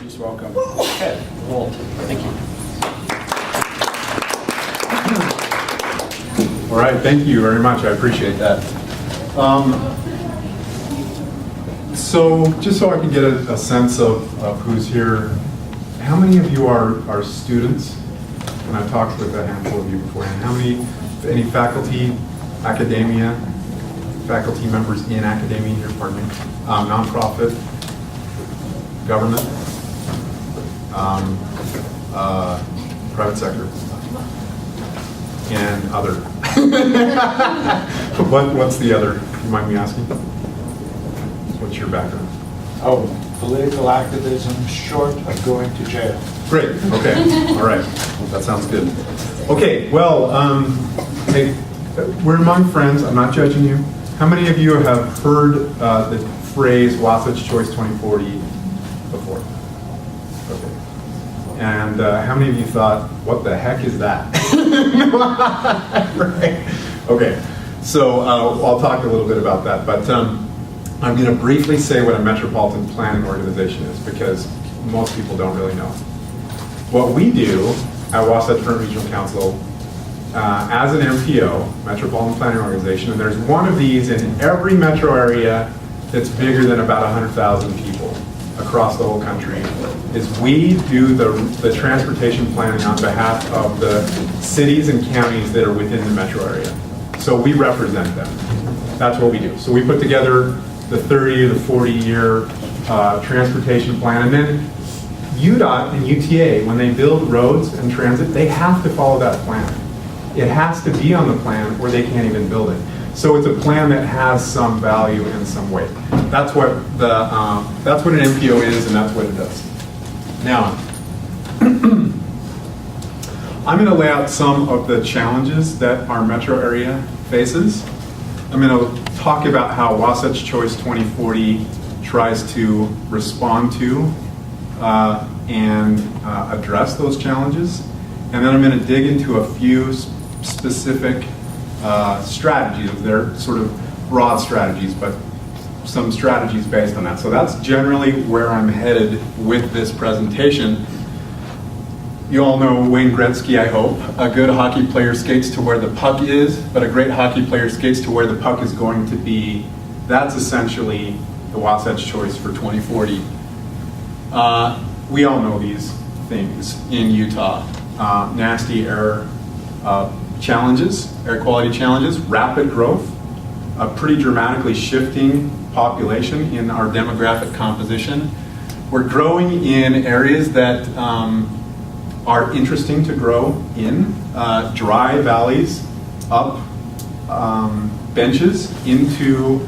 please welcome Ted Knowlton. Thank you. All right, thank you very much. I appreciate that. So just so I can get a sense of who's here, how many of you are students? And I've talked with a handful of you beforehand. How many, any faculty, academia, faculty members in academia here, pardon me, nonprofit, government, private sector, and other. What's the other? Do you mind me asking? What's your background? Oh, political activism short of going to jail. Great, okay, all right, that sounds good. Okay, well, hey, we're among friends, I'm not judging you. How many of you have heard the phrase Wasatch Choice 2040 before? Okay. And how many of you thought, what the heck is that? Right. Okay, so I'll talk a little bit about that, but I'm going to briefly say what a metropolitan planning organization is, because most people don't really know. What we do at Wasatch Front Regional Council as an MPO, Metropolitan Planning Organization, and there's one of these in every metro area that's bigger than about 100,000 people across the whole country, is we do the transportation planning on behalf of the cities and counties that are within the metro area. So we represent them. That's what we do. So we put together the 30 or the 40-year transportation plan, and then UDOT and UTA, when they build roads and transit, they have to follow that plan. It has to be on the plan or they can't even build it. So it's a plan that has some value and some weight. That's what an MPO is, and that's what it does. Now, I'm going to lay out some of the challenges that our metro area faces. I'm going to talk about how Wasatch Choice 2040 tries to respond to and address those challenges. And then I'm going to dig into a few specific strategies. They're sort of broad strategies, but some strategies based on that. So that's generally where I'm headed with this presentation. You all know Wayne Gretzky, I hope. A good hockey player skates to where the puck is, but a great hockey player skates to where the puck is going to be. That's essentially the Wasatch Choice for 2040. We all know these things in Utah. Nasty air challenges, air quality challenges, rapid growth, a pretty dramatically shifting population in our demographic composition. We're growing in areas that are interesting to grow in, dry valleys, up benches into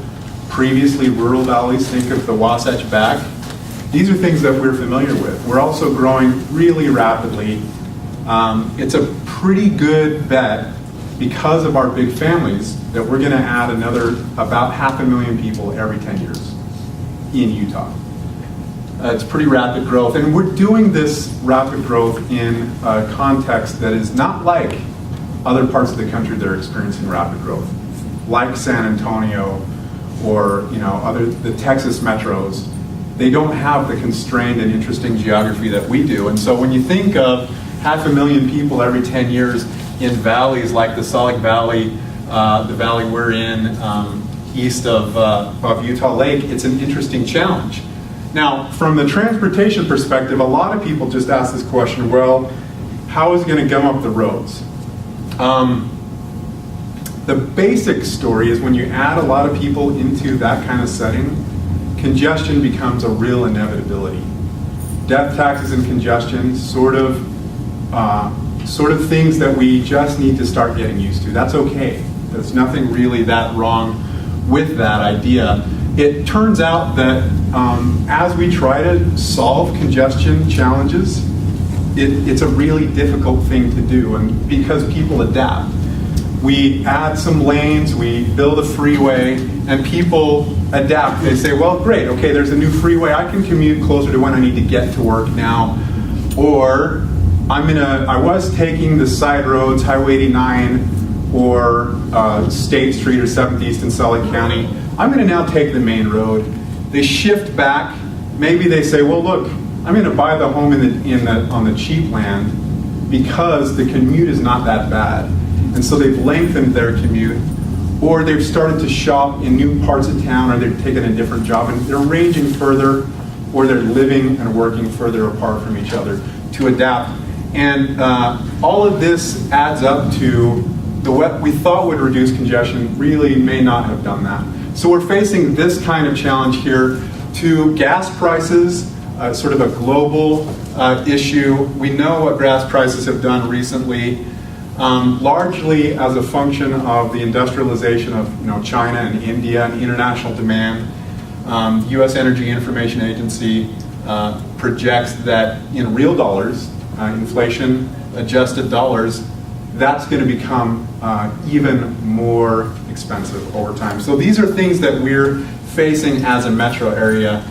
previously rural valleys. Think of the Wasatch Back. These are things that we're familiar with. We're also growing really rapidly. It's a pretty good bet, because of our big families, that we're going to add another about 500,000 people every 10 years in Utah. It's pretty rapid growth, and we're doing this rapid growth in a context that is not like other parts of the country that are experiencing rapid growth, like San Antonio or the Texas metros. They don't have the constrained and interesting geography that we do, and so when you think of 500,000 people every 10 years in valleys like the Salt Lake Valley, the valley we're in, east of Utah Lake, it's an interesting challenge. Now, from the transportation perspective, a lot of people just ask this question, well, how is it going to gum up the roads? The basic story is when you add a lot of people into that kind of setting, congestion becomes a real inevitability. Death, taxes, and congestion, sort of things that we just need to start getting used to. That's okay. There's nothing really that wrong with that idea. It turns out that as we try to solve congestion challenges, it's a really difficult thing to do, and because people adapt. We add some lanes, we build a freeway, and people adapt. They say, well, great, okay, there's a new freeway, I can commute closer to when I need to get to work now. Or I was taking the side roads, Highway 89 or State Street or 7th East in Salt Lake County. I'm going to now take the main road. They shift back. Maybe they say, well, look, I'm going to buy the home on the cheap land because the commute is not that bad. And so they've lengthened their commute, or they've started to shop in new parts of town, or they've taken a different job, and they're ranging further, or they're living and working further apart from each other to adapt. And all of this adds up to what we thought would reduce congestion really may not have done that. So we're facing this kind of challenge here to gas prices, sort of a global issue. We know what gas prices have done recently, largely as a function of the industrialization of China and India and international demand. U.S. Energy Information Agency projects that in real dollars, inflation-adjusted dollars, that's going to become even more expensive over time. So these are things that we're facing as a metro area.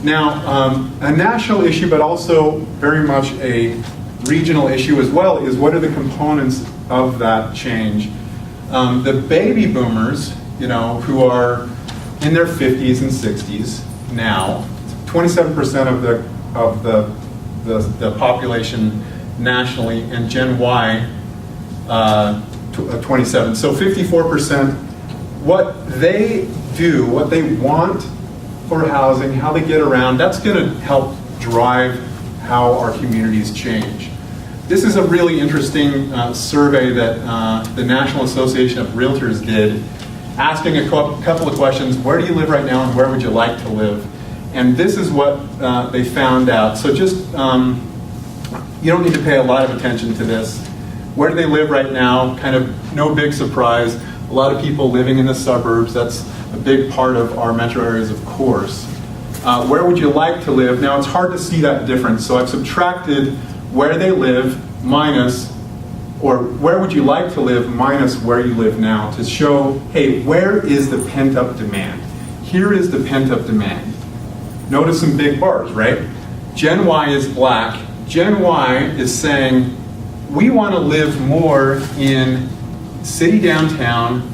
Now, a national issue, but also very much a regional issue as well, is what are the components of that change? The baby boomers, who are in their 50s and 60s now, 27% of the population nationally, and Gen Y, 27. So 54%. What they do, what they want for housing, how they get around, that's going to help drive how our communities change. This is a really interesting survey that the National Association of Realtors did, asking a couple of questions. Where do you live right now, and where would you like to live? And this is what they found out. So just, you don't need to pay a lot of attention to this. Where do they live right now? Kind of no big surprise. A lot of people living in the suburbs. That's a big part of our metro areas, of course. Where would you like to live? Now, it's hard to see that difference, so I've subtracted where they live minus, or where would you like to live minus where you live now, to show, hey, where is the pent-up demand? Here is the pent-up demand. Notice some big bars, right? Gen Y is black. Gen Y is saying, we want to live more in city downtown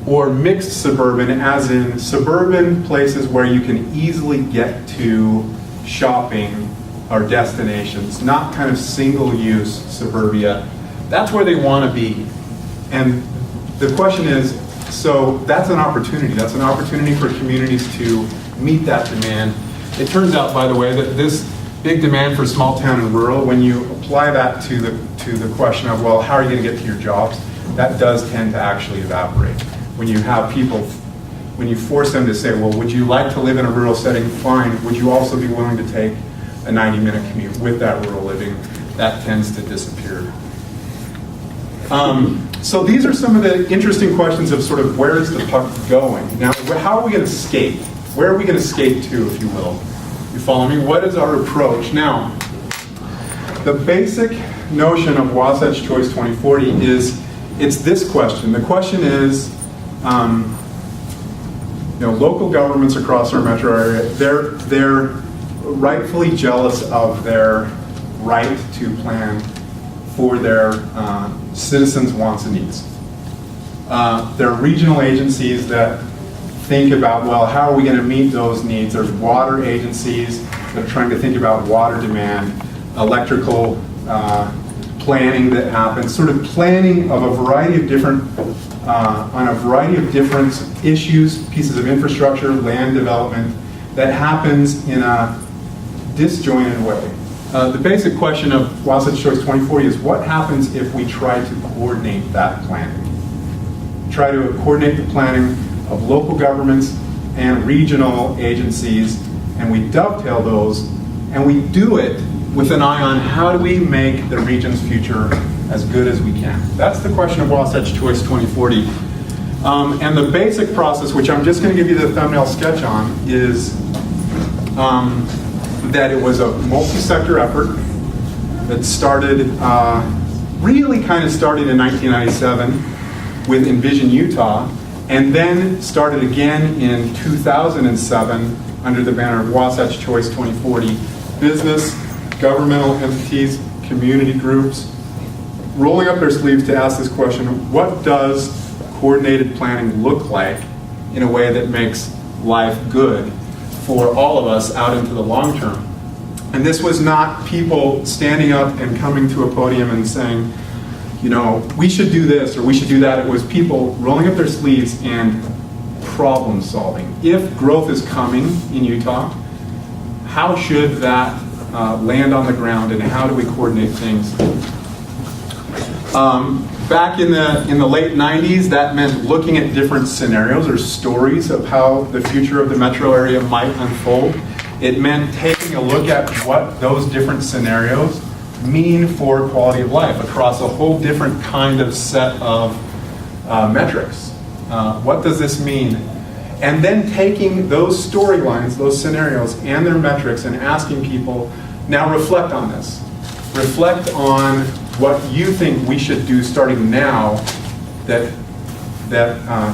or mixed suburban, as in suburban places where you can easily get to shopping or destinations, not kind of single-use suburbia. That's where they want to be. And the question is, so that's an opportunity. That's an opportunity for communities to meet that demand. It turns out, by the way, that this big demand for small town and rural, when you apply that to the question of, well, how are you going to get to your jobs, that does tend to actually evaporate. When you have people, when you force them to say, well, would you like to live in a rural setting? Fine. Would you also be willing to take a 90-minute commute with that rural living? That tends to disappear. So these are some of the interesting questions of sort of where is the puck going? Now, how are we going to skate? Where are we going to skate to, if you will? You follow me? What is our approach? Now, the basic notion of Wasatch Choice 2040 is, it's this question. The question is, local governments across our metro area, they're rightfully jealous of their right to plan for their citizens' wants and needs. There are regional agencies that think about, well, how are we going to meet those needs? There's water agencies that are trying to think about water demand, electrical planning that happens, sort of planning of a variety of different, on a variety of different issues, pieces of infrastructure, land development, that happens in a disjointed way. The basic question of Wasatch Choice 2040 is, what happens if we try to coordinate that planning? Try to coordinate the planning of local governments and regional agencies, and we dovetail those, and we do it with an eye on how do we make the region's future as good as we can. That's the question of Wasatch Choice 2040. And the basic process, which I'm just going to give you the thumbnail sketch on, is that it was a multi-sector effort that started, really kind of started in 1997 with Envision Utah, and then started again in 2007 under the banner of Wasatch Choice 2040. Business, governmental entities, community groups, rolling up their sleeves to ask this question, what does coordinated planning look like in a way that makes life good for all of us out into the long term? And this was not people standing up and coming to a podium and saying, we should do this or we should do that. It was people rolling up their sleeves and problem solving. If growth is coming in Utah, how should that land on the ground, and how do we coordinate things? Back in the late 90s, that meant looking at different scenarios or stories of how the future of the metro area might unfold. It meant taking a look at what those different scenarios mean for quality of life across a whole different kind of set of metrics. What does this mean? And then taking those storylines, those scenarios, and their metrics and asking people, now reflect on this. Reflect on what you think we should do starting now that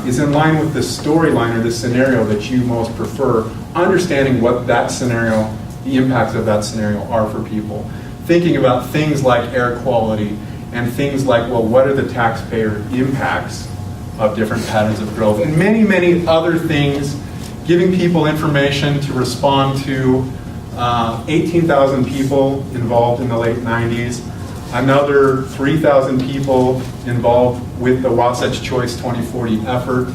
is in line with the storyline or the scenario that you most prefer, understanding what that scenario, the impacts of that scenario are for people. Thinking about things like air quality and things like, well, what are the taxpayer impacts of different patterns of growth, and many, many other things, giving people information to respond to 18,000 people involved in the late 90s, another 3,000 people involved with the Wasatch Choice 2040 effort.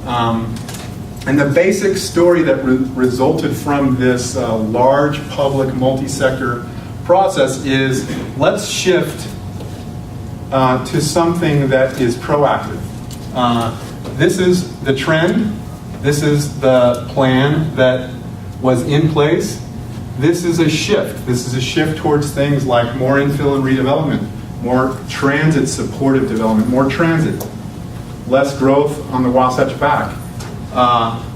And the basic story that resulted from this large public multi-sector process is, let's shift to something that is proactive. This is the trend. This is the plan that was in place. This is a shift. This is a shift towards things like more infill and redevelopment, more transit supportive development, more transit, less growth on the Wasatch Back,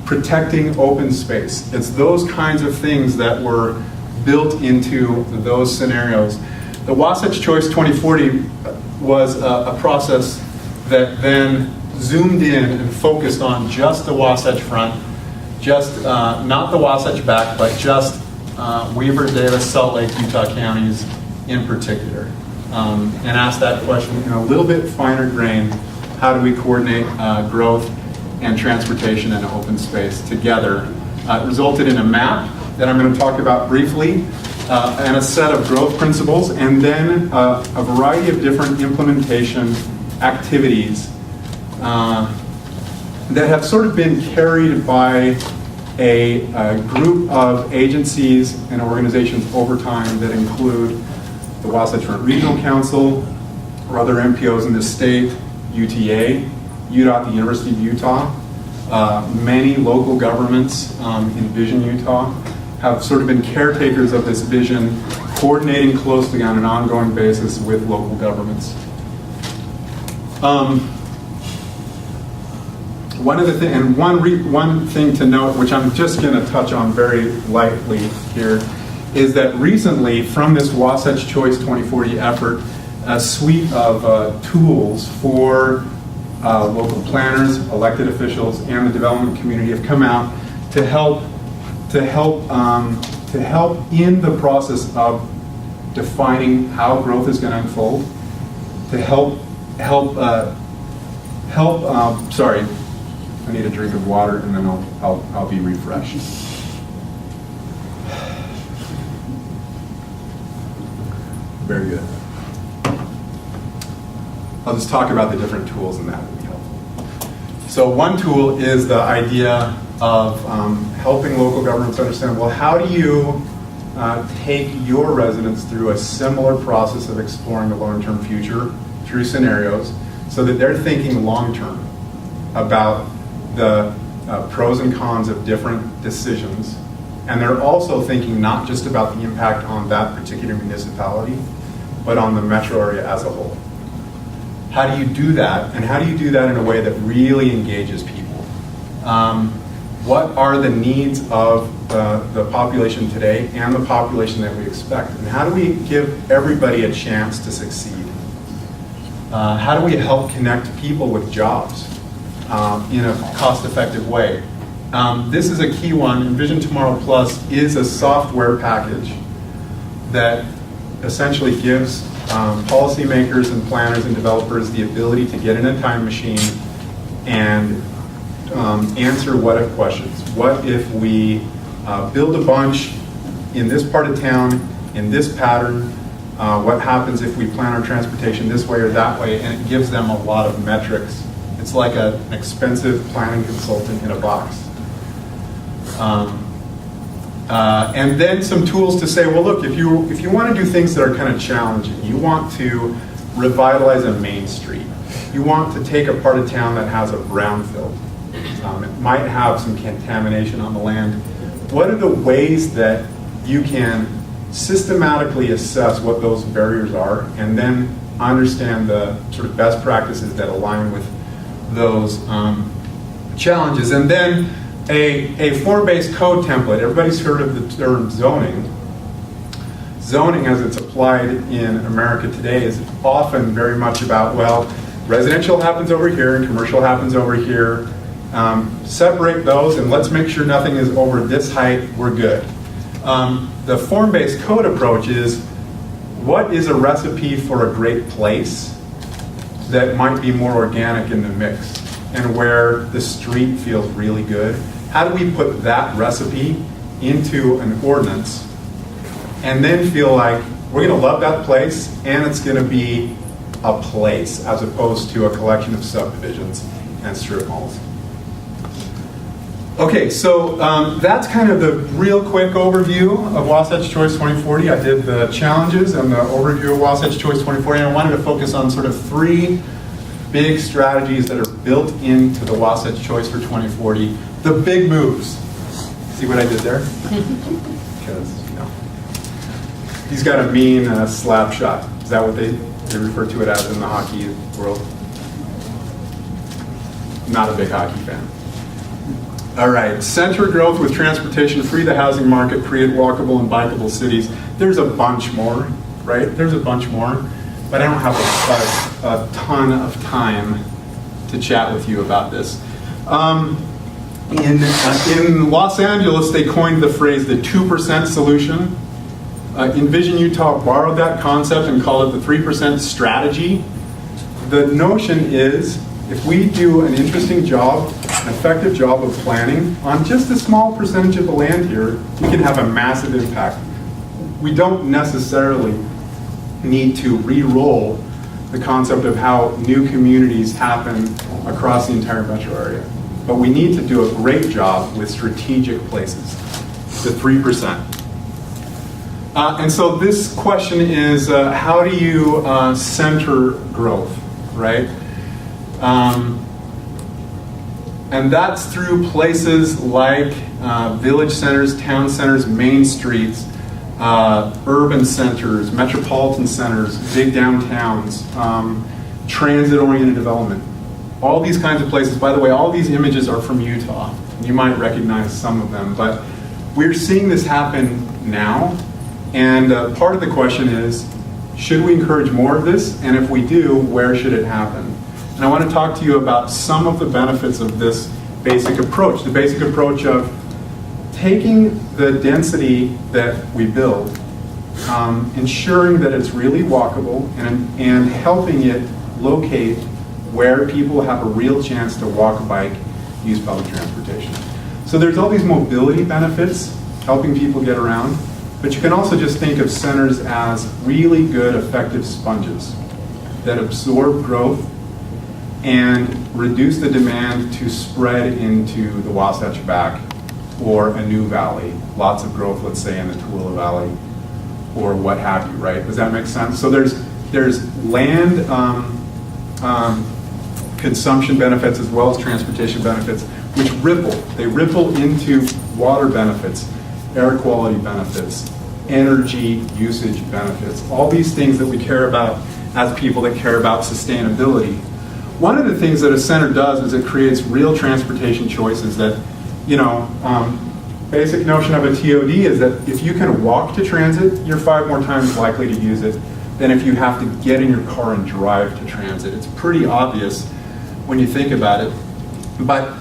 protecting open space. It's those kinds of things that were built into those scenarios. The Wasatch Choice 2040 was a process that then zoomed in and focused on just the Wasatch Front, just not the Wasatch Back, but just Weber, Davis, Salt Lake, Utah counties in particular, and asked that question in a little bit finer grain. How do we coordinate growth and transportation and open space together? It resulted in a map that I'm going to talk about briefly, and a set of growth principles, and then a variety of different implementation activities that have sort of been carried by a group of agencies and organizations over time that include the Wasatch Front Regional Council, or other MPOs in the state, UTA, UDOT, the University of Utah, many local governments in Vision Utah have sort of been caretakers of this vision, coordinating closely on an ongoing basis with local governments. One thing to note, which I'm just going to touch on very lightly here, is that recently, from this Wasatch Choice 2040 effort, a suite of tools for local planners, elected officials, and the development community have come out to help in the process of defining how growth is going to unfold, to sorry, I need a drink of water and then I'll be refreshed. Very good. I'll just talk about the different tools and that will be helpful. So one tool is the idea of helping local governments understand, well, how do you take your residents through a similar process of exploring the long-term future through scenarios so that they're thinking long-term about the pros and cons of different decisions, and they're also thinking not just about the impact on that particular municipality, but on the metro area as a whole. How do you do that, and how do you do that in a way that really engages people? What are the needs of the population today and the population that we expect, and how do we give everybody a chance to succeed? How do we help connect people with jobs in a cost-effective way? This is a key one. Envision Tomorrow Plus is a software package that essentially gives policymakers and planners and developers the ability to get in a time machine and answer what-if questions. What if we build a bunch in this part of town, in this pattern, what happens if we plan our transportation this way or that way, and it gives them a lot of metrics. It's like an expensive planning consultant in a box. And then some tools to say, well, look, if you want to do things that are kind of challenging, you want to revitalize a main street, you want to take a part of town that has a brownfield, it might have some contamination on the land. What are the ways that you can systematically assess what those barriers are, and then understand the sort of best practices that align with those challenges? And then a form-based code template. Everybody's heard of the term zoning. Zoning, as it's applied in America today, is often very much about, well, residential happens over here and commercial happens over here. Separate those and let's make sure nothing is over this height, we're good. The form-based code approach is, what is a recipe for a great place that might be more organic in the mix and where the street feels really good? How do we put that recipe into an ordinance and then feel like we're going to love that place and it's going to be a place as opposed to a collection of subdivisions and strip malls? Okay, so that's kind of the real quick overview of Wasatch Choice 2040. I did the challenges and the overview of Wasatch Choice 2040, and I wanted to focus on sort of 3 big strategies that are built into the Wasatch Choice for 2040. The big moves. See what I did there? Because, you know, he's got a mean slap shot. Is that what they refer to it as in the hockey world? Not a big hockey fan. All right, center growth with transportation, free the housing market, create walkable and bikeable cities. There's a bunch more, right? There's a bunch more, but I don't have a ton of time to chat with you about this. In Los Angeles, they coined the phrase the 2% solution. Envision Utah borrowed that concept and called it the 3% strategy. The notion is, if we do an interesting job, an effective job of planning on just a small percentage of the land here, we can have a massive impact. We don't necessarily need to re-roll the concept of how new communities happen across the entire metro area. But we need to do a great job with strategic places, the 3%. And so this question is, how do you center growth, right? And that's through places like village centers, town centers, main streets, urban centers, metropolitan centers, big downtowns, transit-oriented development. All these kinds of places. By the way, all these images are from Utah. You might recognize some of them, but we're seeing this happen now. And part of the question is, should we encourage more of this? And if we do, where should it happen? And I want to talk to you about some of the benefits of this basic approach. The basic approach of taking the density that we build, ensuring that it's really walkable, and helping it locate where people have a real chance to walk, bike, use public transportation. So there's all these mobility benefits, helping people get around, but you can also just think of centers as really good, effective sponges that absorb growth and reduce the demand to spread into the Wasatch Back or a new valley. Lots of growth, let's say, in the Tooele Valley or what have you, right? Does that make sense? So there's land consumption benefits as well as transportation benefits, which ripple. They ripple into water benefits, air quality benefits, energy usage benefits, all these things that we care about as people that care about sustainability. One of the things that a center does is it creates real transportation choices that, you know, basic notion of a TOD is that if you can walk to transit, you're 5 more times likely to use it than if you have to get in your car and drive to transit. It's pretty obvious when you think about it. But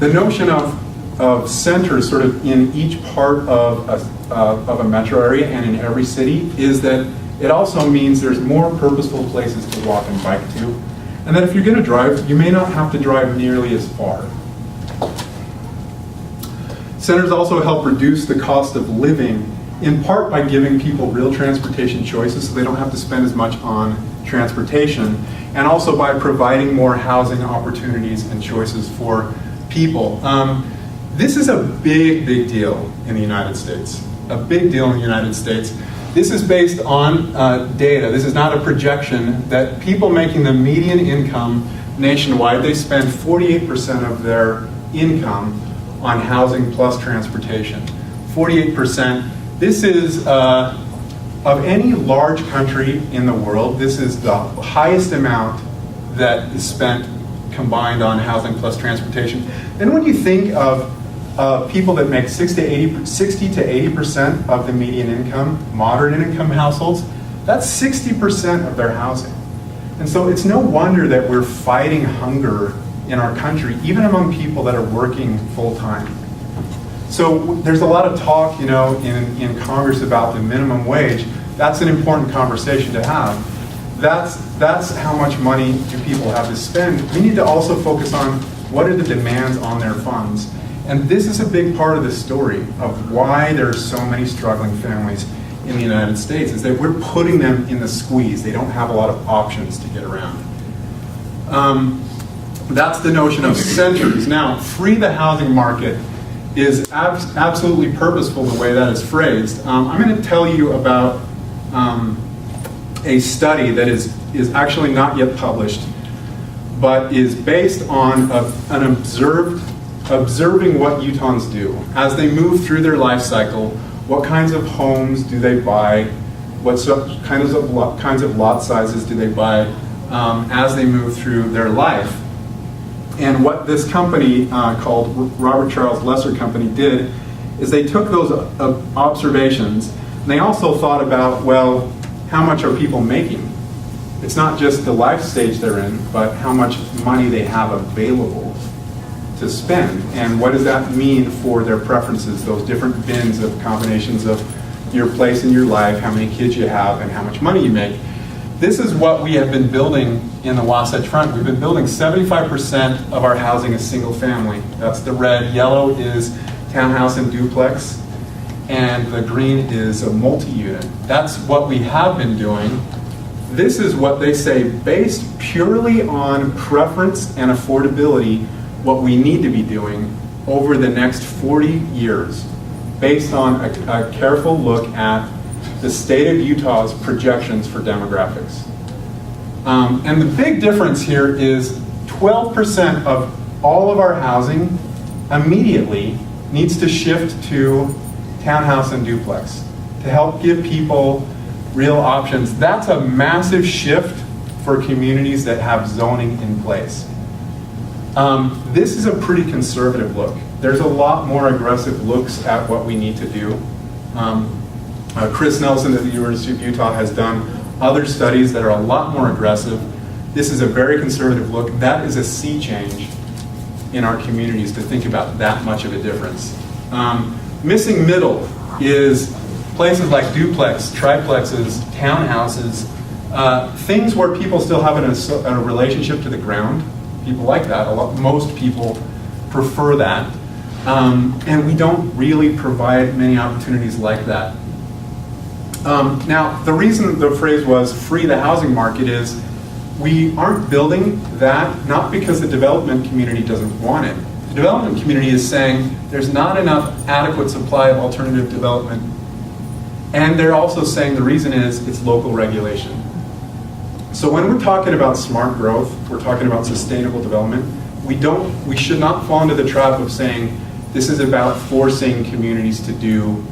the notion of centers sort of in each part of a metro area and in every city is that it also means there's more purposeful places to walk and bike to. And that if you're going to drive, you may not have to drive nearly as far. Centers also help reduce the cost of living in part by giving people real transportation choices so they don't have to spend as much on transportation, and also by providing more housing opportunities and choices for people. This is a big, big deal in the United States. A big deal in the United States. This is based on data. This is not a projection that people making the median income nationwide, they spend 48% of their income on housing plus transportation. 48%. This is, of any large country in the world, this is the highest amount that is spent combined on housing plus transportation. Then when you think of people that make 60 to 80% of the median income, moderate income households, that's 60% of their housing. And so it's no wonder that we're fighting hunger in our country, even among people that are working full time. So there's a lot of talk, in Congress about the minimum wage. That's an important conversation to have. That's how much money do people have to spend. We need to also focus on what are the demands on their funds. And this is a big part of the story of why there are so many struggling families in the United States, is that we're putting them in the squeeze. They don't have a lot of options to get around. That's the notion of centers. Now, free the housing market is absolutely purposeful the way that is phrased. I'm going to tell you about a study that is actually not yet published, but is based on observing what Utahns do. As they move through their life cycle, what kinds of homes do they buy? What kinds of lot sizes do they buy as they move through their life? And what this company called Robert Charles Lesser Company did is they took those observations and they also thought about, well, how much are people making? It's not just the life stage they're in, but how much money they have available to spend. And what does that mean for their preferences, those different bins of combinations of your place in your life, how many kids you have, and how much money you make. This is what we have been building in the Wasatch Front. We've been building 75% of our housing is single family. That's the red. Yellow is townhouse and duplex. And the green is a multi-unit. That's what we have been doing. This is what they say, based purely on preference and affordability, what we need to be doing over the next 40 years, based on a careful look at the state of Utah's projections for demographics. And the big difference here is 12% of all of our housing immediately needs to shift to townhouse and duplex to help give people real options. That's a massive shift for communities that have zoning in place. This is a pretty conservative look. There's a lot more aggressive looks at what we need to do. Chris Nelson at the University of Utah has done other studies that are a lot more aggressive. This is a very conservative look. That is a sea change in our communities to think about that much of a difference. Missing middle is places like duplex, triplexes, townhouses, things where people still have a relationship to the ground. People like that. Most people prefer that. And we don't really provide many opportunities like that. Now, the reason the phrase was free the housing market is we aren't building that, not because the development community doesn't want it. The development community is saying there's not enough adequate supply of alternative development. And they're also saying the reason is it's local regulation. So when we're talking about smart growth, we're talking about sustainable development, we should not fall into the trap of saying this is about forcing communities to do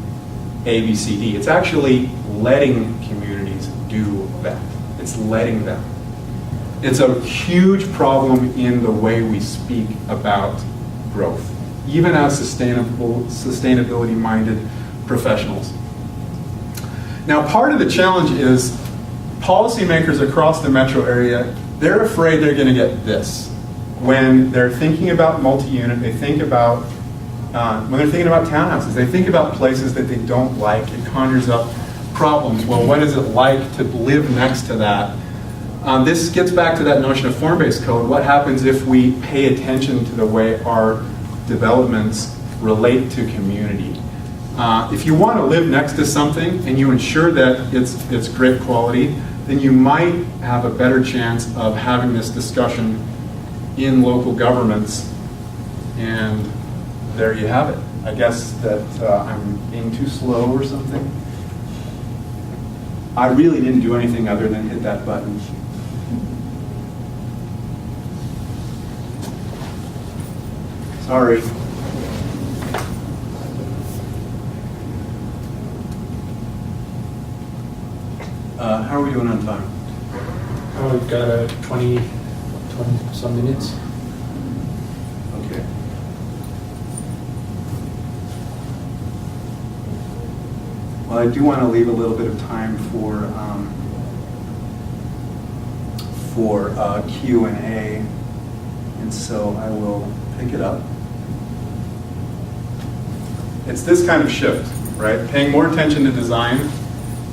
A, B, C, D. It's actually letting communities do that. It's letting them. It's a huge problem in the way we speak about growth, even as sustainability-minded professionals. Now, part of the challenge is policymakers across the metro area, they're afraid they're going to get this. When they're thinking about multi-unit, they think about, when they're thinking about townhouses, they think about places that they don't like. It conjures up problems. Well, what is it like to live next to that? This gets back to that notion of form-based code. What happens if we pay attention to the way our developments relate to community? If you want to live next to something and you ensure that it's great quality, then you might have a better chance of having this discussion in local governments. And there you have it. I guess that I'm being too slow or something. I really didn't do anything other than hit that button. Sorry. How are we doing on time? Oh, we've got 20 some minutes. Okay. Well, I do want to leave a little bit of time for Q&A, and so I will pick it up. It's this kind of shift, right? Paying more attention to design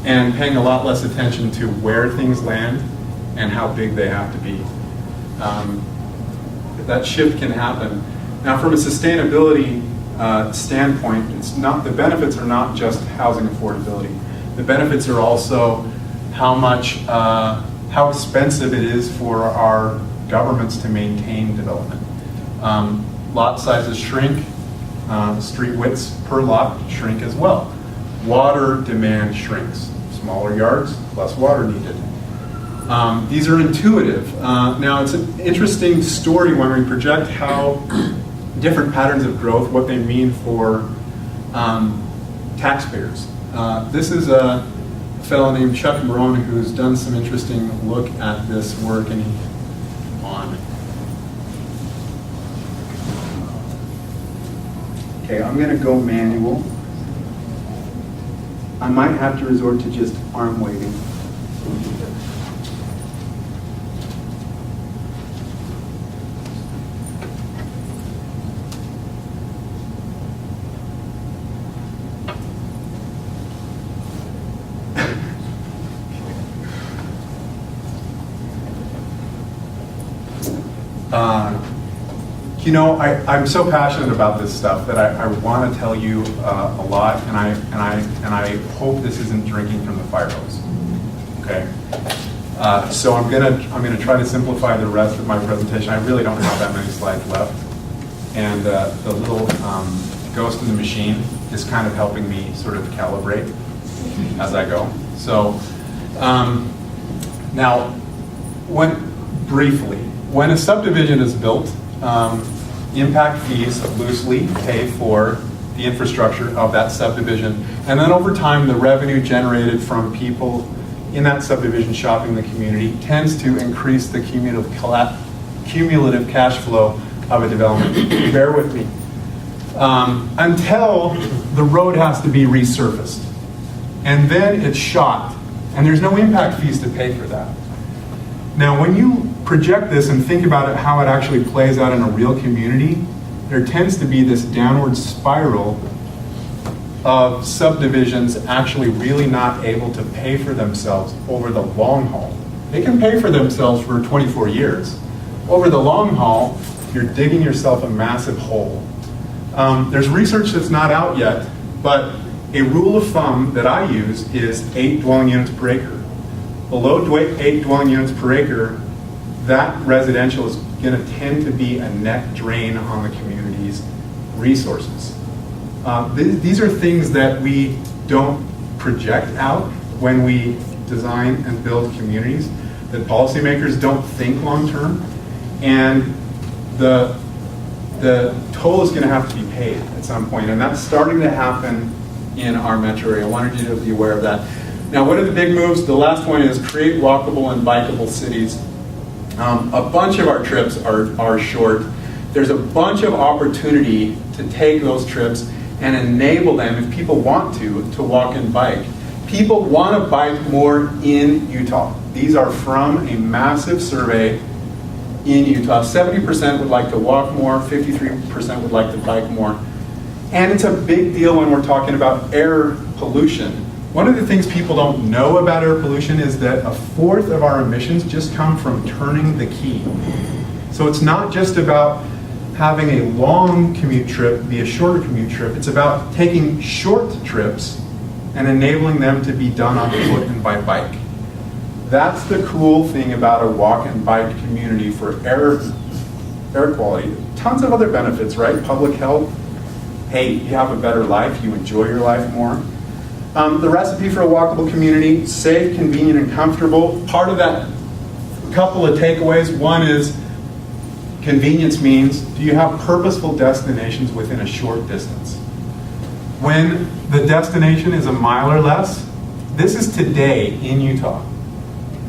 and paying a lot less attention to where things land and how big they have to be. That shift can happen. Now, from a sustainability standpoint, it's not, the benefits are not just housing affordability. The benefits are also how expensive it is for our governments to maintain development. Lot sizes shrink, street widths per lot shrink as well. Water demand shrinks. Smaller yards, less water needed. These are intuitive. Now, it's an interesting story when we project how different patterns of growth, what they mean for taxpayers. This is a fellow named Chuck Moroni who's done some interesting look at this work, and Okay, I'm going to go manual. I might have to resort to just arm waving. You know, I'm so passionate about this stuff that I want to tell you a lot, and I hope this isn't drinking from the fire hose. Okay, so I'm gonna try to simplify the rest of my presentation. I really don't have that many slides left, and the little ghost in the machine is kind of helping me sort of calibrate as I go. So now, when a subdivision is built, impact fees loosely pay for the infrastructure of that subdivision. And then over time, the revenue generated from people in that subdivision shopping the community tends to increase the cumulative cash flow of a development. Bear with me. Until the road has to be resurfaced. And then it's shot. And there's no impact fees to pay for that. Now, when you project this and think about it, how it actually plays out in a real community, there tends to be this downward spiral of subdivisions actually really not able to pay for themselves over the long haul. They can pay for themselves for 24 years. Over the long haul, you're digging yourself a massive hole. There's research that's not out yet, but a rule of thumb that I use is 8 dwelling units per acre. Below 8 dwelling units per acre, that residential is going to tend to be a net drain on the community's resources. These are things that we don't project out when we design and build communities, that policymakers don't think long-term, and the toll is going to have to be paid at some point, and that's starting to happen in our metro area. I wanted you to be aware of that. Now, what are the big moves? The last one is create walkable and bikeable cities. A bunch of our trips are short. There's a bunch of opportunity to take those trips and enable them, if people want to walk and bike. People want to bike more in Utah. These are from a massive survey in Utah. 70% would like to walk more, 53% would like to bike more. And it's a big deal when we're talking about air pollution. One of the things people don't know about air pollution is that 1/4 of our emissions just come from turning the key. So it's not just about having a long commute trip be a shorter commute trip. It's about taking short trips and enabling them to be done on foot and by bike. That's the cool thing about a walk and bike community for air quality. Tons of other benefits, right? Public health. Hey, you have a better life, you enjoy your life more. The recipe for a walkable community: safe, convenient, and comfortable. Part of that, a couple of takeaways. One is convenience means, do you have purposeful destinations within a short distance? When the destination is a mile or less, this is today in Utah.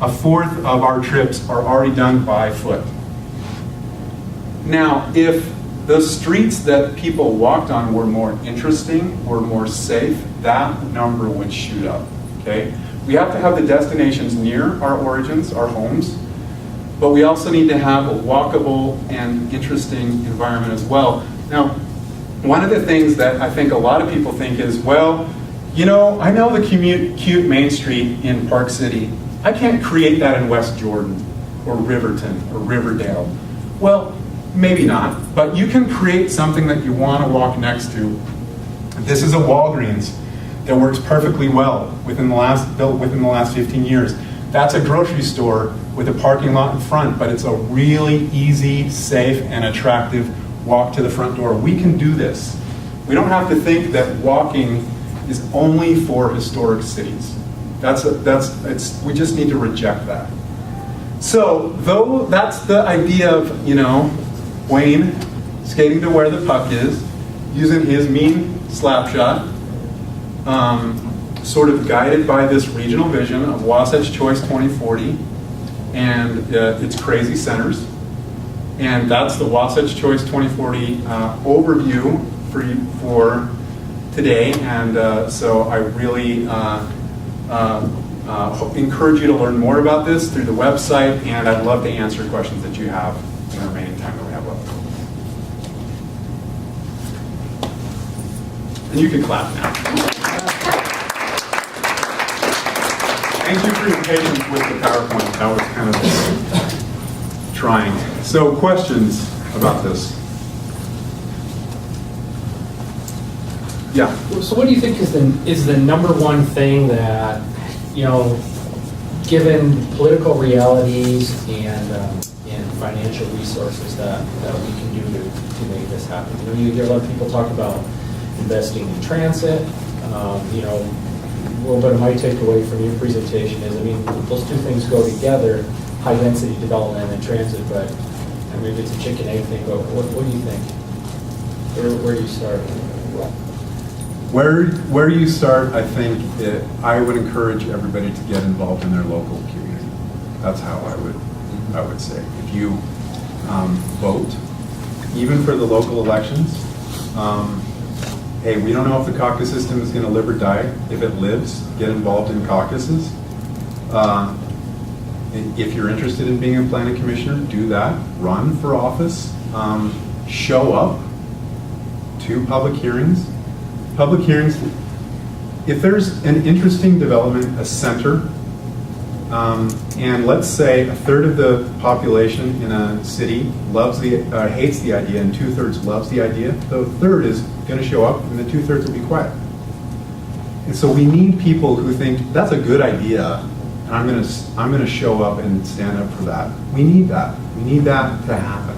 A fourth of our trips are already done by foot. Now, if the streets that people walked on were more interesting, were more safe, that number would shoot up, okay? We have to have the destinations near our origins, our homes, but we also need to have a walkable and interesting environment as well. Now, one of the things that I think a lot of people think is, well, you know, I know the cute Main Street in Park City. I can't create that in West Jordan or Riverton or Riverdale. Well, maybe not, but you can create something that you want to walk next to. This is a Walgreens that works perfectly well built within the last 15 years. That's a grocery store with a parking lot in front, but it's a really easy, safe, and attractive walk to the front door. We can do this. We don't have to think that walking is only for historic cities. We just need to reject that. So, though that's the idea of, you know, Wayne skating to where the puck is, using his mean slap shot, sort of guided by this regional vision of Wasatch Choice 2040 and its crazy centers. And that's the Wasatch Choice 2040 overview for today. And so I really encourage you to learn more about this through the website, and I'd love to answer questions that you have in the remaining time that we have left. And you can clap now. Thank you for your patience with the PowerPoint. That was kind of trying. So, questions about this? Yeah. So what do you think is the number one thing that, you know, given political realities and financial resources that we can do to make this happen? You know, you hear a lot of people talk about investing in transit. You know, a little bit of my takeaway from your presentation is, I mean, those two things go together, high density development and transit, but maybe it's a chicken egg thing, but what do you think? Where do you start? Where you start, I think I would encourage everybody to get involved in their local community. That's how I would say. If you vote, even for the local elections, hey, we don't know if the caucus system is going to live or die. If it lives, get involved in caucuses. If you're interested in being a planning commissioner, do that. Run for office. Show up to public hearings. Public hearings, if there's an interesting development, a center, and let's say a third of the population in a city hates the idea and 2/3 loves the idea, the third is going to show up and the 2/3 will be quiet. And so we need people who think that's a good idea and I'm going to show up and stand up for that. We need that. We need that to happen.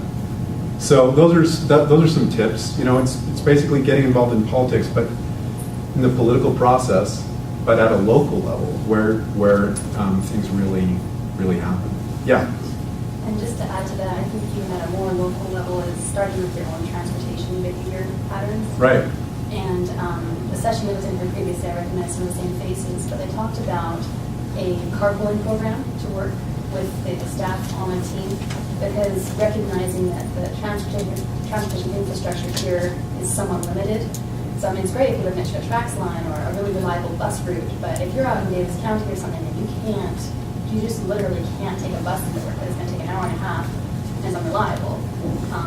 So those are some tips. You know, it's basically getting involved in politics, but in the political process, but at a local level where things really happen. Yeah. And just to add to that, I think even at a more local level is starting with your own transportation behavior patterns. Right. And the session that was in here previously, I recognized some of the same faces, but they talked about a carpooling program to work with the staff on a team, because recognizing that the transportation infrastructure here is somewhat limited. So I mean, it's great if you live next to a tracks line or a really reliable bus route, but if you're out in Davis County or something and you just literally can't take a bus into work, because it's going to take an hour and a half and it's unreliable,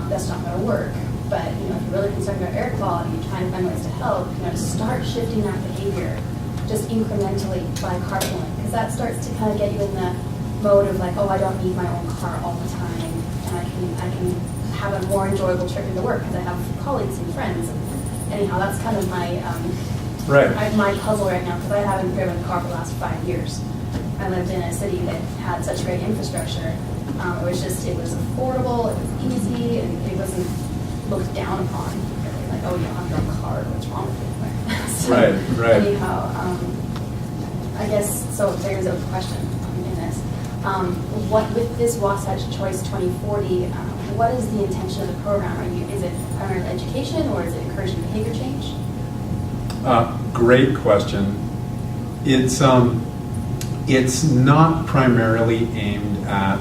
that's not going to work. But you know, if you're really concerned about air quality, trying to find ways to help, you know, to start shifting that behavior just incrementally by carpooling, because that starts to kind of get you in the mode of like, oh, I don't need my own car all the time, and I can have a more enjoyable trip into work because I have colleagues and friends. Anyhow, that's kind of my my puzzle right now because I haven't driven a car for the last 5 years. I lived in a city that had such great infrastructure. It was affordable, it was easy, and it wasn't looked down upon. Really. Like, oh, you don't have your own car, what's wrong with you? So, right. Anyhow, I guess, so there's a question in this. What with this Wasatch Choice 2040, what is the intention of the program? Is it primarily education or is it encouraging behavior change? Great question. It's not primarily aimed at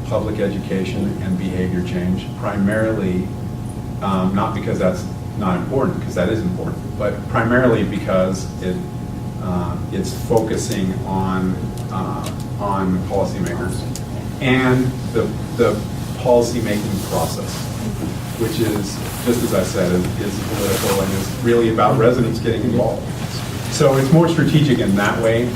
public education and behavior change. Primarily, not because that's not important, because that is important, but primarily because it's focusing on policymakers and the policy-making process, which is, just as I said, is political and is really about residents getting involved. So it's more strategic in that way.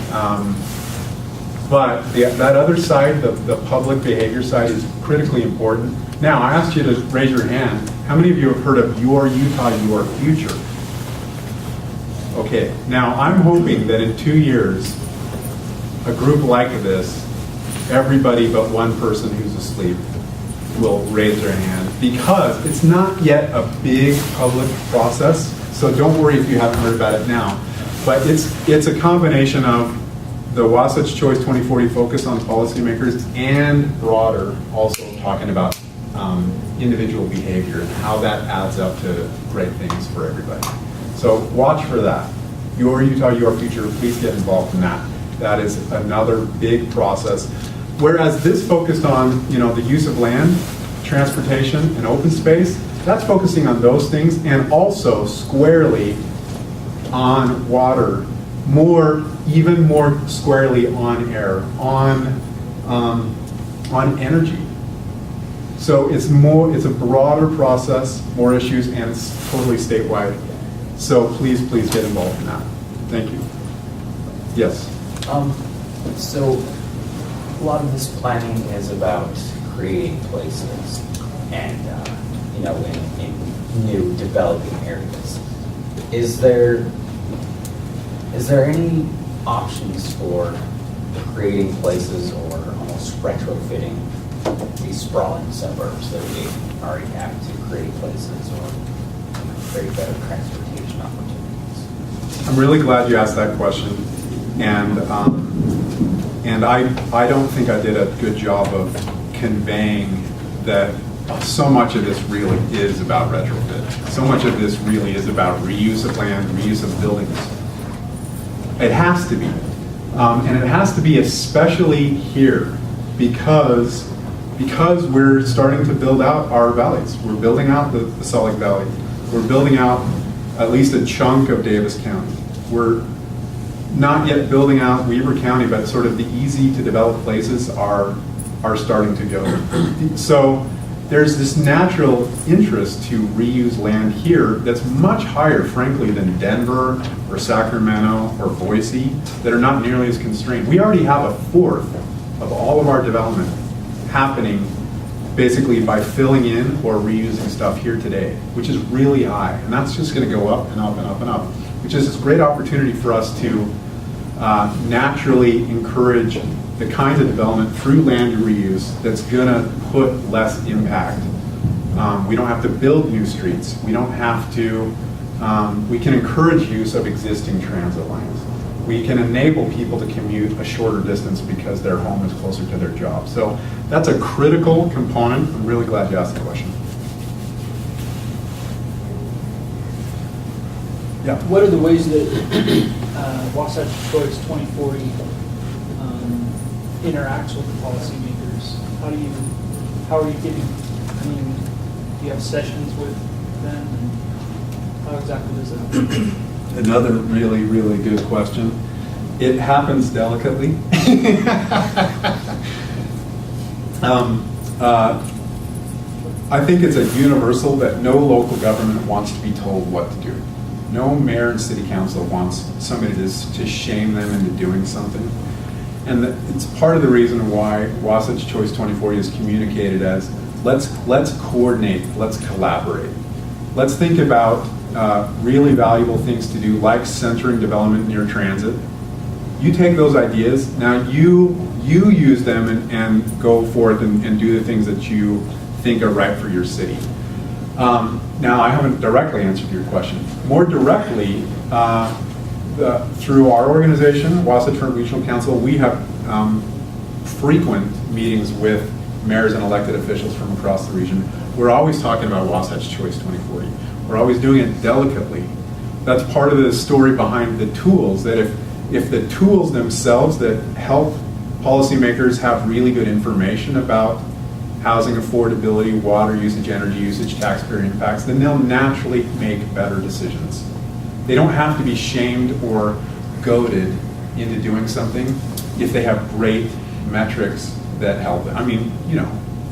But that other side, the public behavior side, is critically important. Now, I asked you to raise your hand. How many of you have heard of Your Utah, Your Future? Okay, now I'm hoping that in 2 years, a group like this, everybody but one person who's asleep will raise their hand, because it's not yet a big public process, so don't worry if you haven't heard about it now. But it's a combination of the Wasatch Choice 2040 focus on policymakers and broader, also talking about individual behavior and how that adds up to great things for everybody. So watch for that. Your Utah, Your Future, please get involved in that. That is another big process. Whereas this focused on, the use of land, transportation, and open space, that's focusing on those things, and also squarely on water, even more squarely on air, on energy. So it's a broader process, more issues, and it's totally statewide. So please get involved in that. Thank you. Yes. So a lot of this planning is about creating places and in new developing areas. Is there any options for creating places or almost retrofitting these sprawling suburbs that we already have to create places or create better transportation opportunities? I'm really glad you asked that question, and I don't think I did a good job of conveying that so much of this really is about retrofit. So much of this really is about reuse of land, reuse of buildings. It has to be. And it has to be especially here because we're starting to build out our valleys. We're building out the Salt Lake Valley. We're building out at least a chunk of Davis County. We're not yet building out Weber County, but sort of the easy to develop places are starting to go. So there's this natural interest to reuse land here that's much higher, frankly, than Denver or Sacramento or Boise, that are not nearly as constrained. We already have a fourth of all of our development happening basically by filling in or reusing stuff here today, which is really high. And that's just going to go up and up and up and up, which is this great opportunity for us to naturally encourage the kinds of development through land reuse that's going to put less impact. We don't have to build new streets. We don't have to, we can encourage use of existing transit lines. We can enable people to commute a shorter distance because their home is closer to their job. So that's a critical component. I'm really glad you asked the question. Yeah. What are the ways that Wasatch Choice 2040 interacts with the policymakers? How are you getting? Do you have sessions with them? And how exactly does that happen? Another really, really good question. It happens delicately. I think it's a universal that no local government wants to be told what to do. No mayor and city council wants somebody to shame them into doing something. And it's part of the reason why Wasatch Choice 2040 is communicated as let's coordinate, let's collaborate. Let's think about really valuable things to do, like centering development near transit. You take those ideas, now you use them and go forth and do the things that you think are right for your city. Now, I haven't directly answered your question. More directly, through our organization, Wasatch Front Regional Council, we have frequent meetings with mayors and elected officials from across the region. We're always talking about Wasatch Choice 2040. We're always doing it delicately. That's part of the story behind the tools, that if the tools themselves that help policymakers have really good information about housing affordability, water usage, energy usage, taxpayer impacts, then they'll naturally make better decisions. They don't have to be shamed or goaded into doing something if they have great metrics that help. I mean,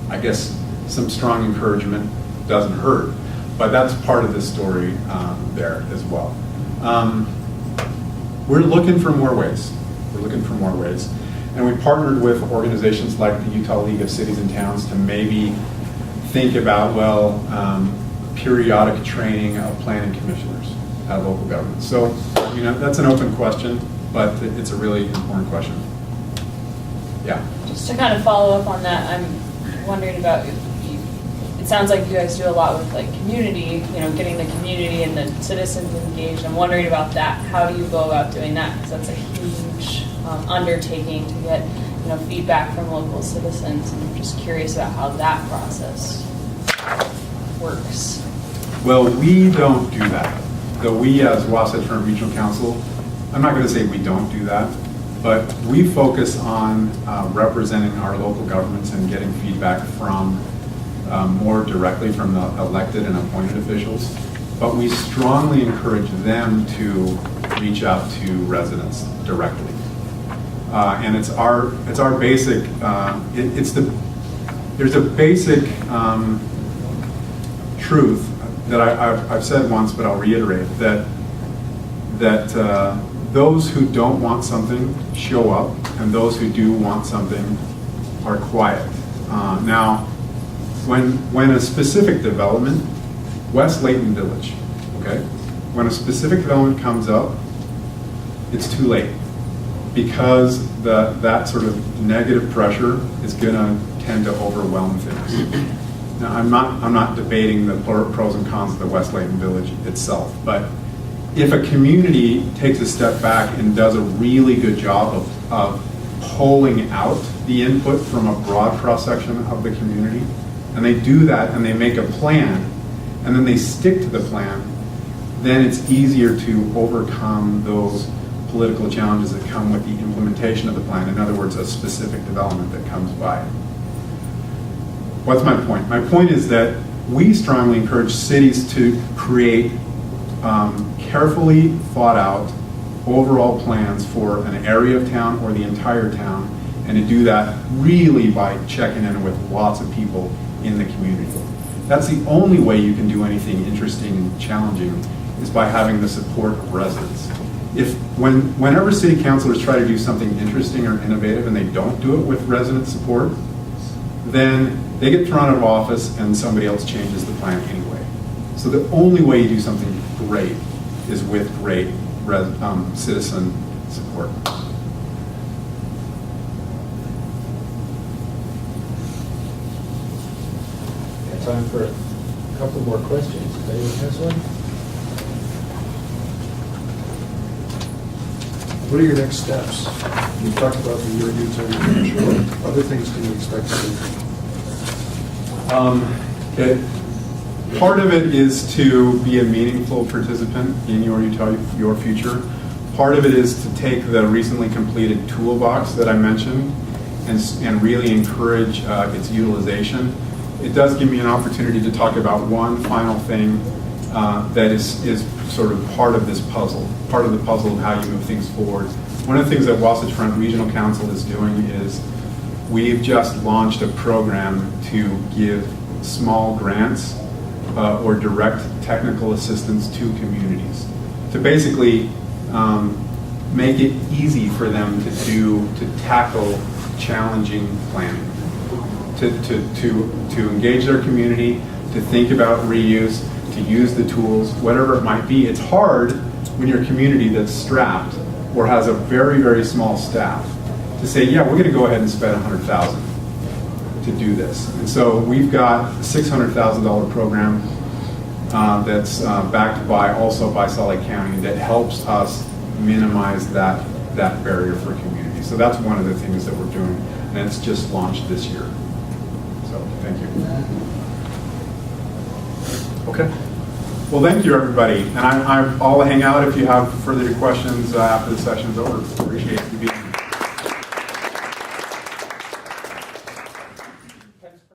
I guess some strong encouragement doesn't hurt, but that's part of the story there as well. We're looking for more ways. We're looking for more ways. And we partnered with organizations like the Utah League of Cities and Towns to maybe think about, periodic training of planning commissioners at local government. So, that's an open question, but it's a really important question. Yeah. Just to kind of follow up on that, I'm wondering about, it sounds like you guys do a lot with like community, getting the community and the citizens engaged. I'm wondering about that. How do you go about doing that? Because that's a huge undertaking to get feedback from local citizens, and I'm just curious about how that process works. Well, we don't do that. Though we as Wasatch Front Regional Council, I'm not going to say we don't do that, but we focus on representing our local governments and getting feedback from more directly from the elected and appointed officials. But we strongly encourage them to reach out to residents directly. And it's our basic, there's a basic truth that I've said once, but I'll reiterate, that those who don't want something show up, and those who do want something are quiet. Now, when a specific development, West Layton Village, okay, when a specific development comes up, it's too late, because that sort of negative pressure is going to tend to overwhelm things. Now, I'm not debating the pros and cons of the West Layton Village itself, but if a community takes a step back and does a really good job of pulling out the input from a broad cross-section of the community, and they do that and they make a plan, and then they stick to the plan, then it's easier to overcome those political challenges that come with the implementation of the plan. In other words, a specific development that comes by. What's my point? My point is that we strongly encourage cities to create carefully thought out overall plans for an area of town or the entire town, and to do that really by checking in with lots of people in the community. That's the only way you can do anything interesting and challenging, is by having the support of residents. Whenever city councilors try to do something interesting or innovative and they don't do it with resident support, then they get thrown out of office and somebody else changes the plan anyway. So the only way you do something great is with great citizen support. Got time for a couple more questions. If anyone has one? What are your next steps? You talked about the year Utah Commission. What other things can you expect to do? Part of it is to be a meaningful participant in your future. Part of it is to take the recently completed toolbox that I mentioned and really encourage its utilization. It does give me an opportunity to talk about one final thing that is sort of part of this puzzle, part of the puzzle of how you move things forward. One of the things that Wasatch Front Regional Council is doing is we've just launched a program to give small grants or direct technical assistance to communities to basically make it easy for them to tackle challenging planning, to engage their community, to think about reuse, to use the tools, whatever it might be. It's hard when you're a community that's strapped or has a very, very small staff to say, yeah, we're going to go ahead and spend $100,000 to do this. And so we've got a $600,000 program that's backed by also by Salt Lake County that helps us minimize that barrier for community. So that's one of the things that we're doing, and it's just launched this year. So thank you. Okay. Well, thank you, everybody. And I'll hang out if you have further questions after the session's over. Appreciate you being here.